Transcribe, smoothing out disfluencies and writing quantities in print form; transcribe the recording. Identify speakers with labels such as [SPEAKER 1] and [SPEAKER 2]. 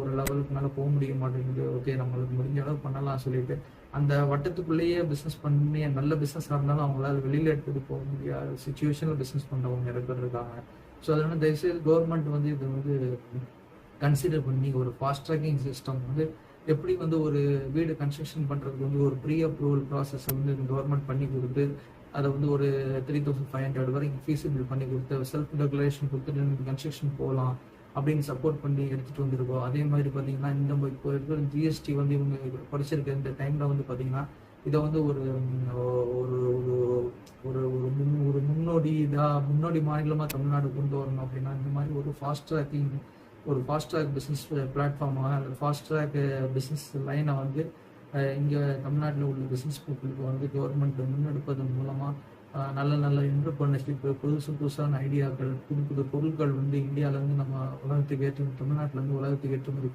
[SPEAKER 1] ஒரு லெவலுக்கு மேலே போக முடிய மாட்டேங்குது. ஓகே, நம்மளுக்கு முடிஞ்ச அளவு பண்ணலாம் சொல்லிட்டு அந்த வட்டத்துக்குள்ளேயே பிஸ்னஸ் பண்ணி நல்ல பிஸ்னஸாக இருந்தாலும் அவங்களால வெளியில் எடுத்துகிட்டு போக முடியாத சுச்சுவேஷனில் பிஸ்னஸ் பண்ணுறவங்க நிறைய பேர் இருக்காங்க. ஸோ அதனால தயவுசெய்து கவர்மெண்ட் வந்து இது வந்து கன்சிடர் பண்ணி ஒரு ஃபாஸ்ட் ட்ராக்கிங் சிஸ்டம் வந்து எப்படி வந்து ஒரு வீடு கன்ஸ்ட்ரக்ஷன் பண்ணுறதுக்கு வந்து ஒரு ப்ரீ அப்ரூவல் ப்ராசஸ் வந்து கவர்மெண்ட் பண்ணி கொடுத்து அதை வந்து ஒரு 3500 வரைக்கும் ஃபீஸிபிள் பண்ணி கொடுத்து செல்ஃப் ரெகுலேஷன் கொடுத்துட்டு நீங்கள் கன்ஸ்ட்ரக்ஷன் போகலாம் அப்படின்னு சப்போர்ட் பண்ணி எடுத்துகிட்டு வந்திருக்கோம். அதே மாதிரி பார்த்தீங்கன்னா இந்த இப்போ இருக்கிற ஜிஎஸ்டி வந்து இவங்க படிச்சிருக்க இந்த டைமில் வந்து பார்த்தீங்கன்னா இதை வந்து ஒரு ஒரு ஒரு ஒரு முன்னோடி மாநிலமாக தமிழ்நாடு கொண்டு வரணும் அப்படின்னா இந்த மாதிரி ஒரு ஃபாஸ்ட் ட்ராக் பிஸ்னஸ் பிளாட்ஃபார்மாக அல்லது ஃபாஸ்ட் ட்ராக் பிஸ்னஸ் லைனை வந்து இங்கே தமிழ்நாட்டில் உள்ள பிஸ்னஸ் பீப்புளுக்கு வந்து கவர்மெண்ட் முன்னெடுப்பதன் மூலமாக நல்ல நல்ல என்டர்பிரினர்ஷிப், புதுசான ஐடியாக்கள், புது புது பொருட்கள் வந்து இந்தியாவிலேருந்து நம்ம உலகத்துக்கு தமிழ்நாட்டிலேருந்து உலகத்துக்கு ஏற்றுமதி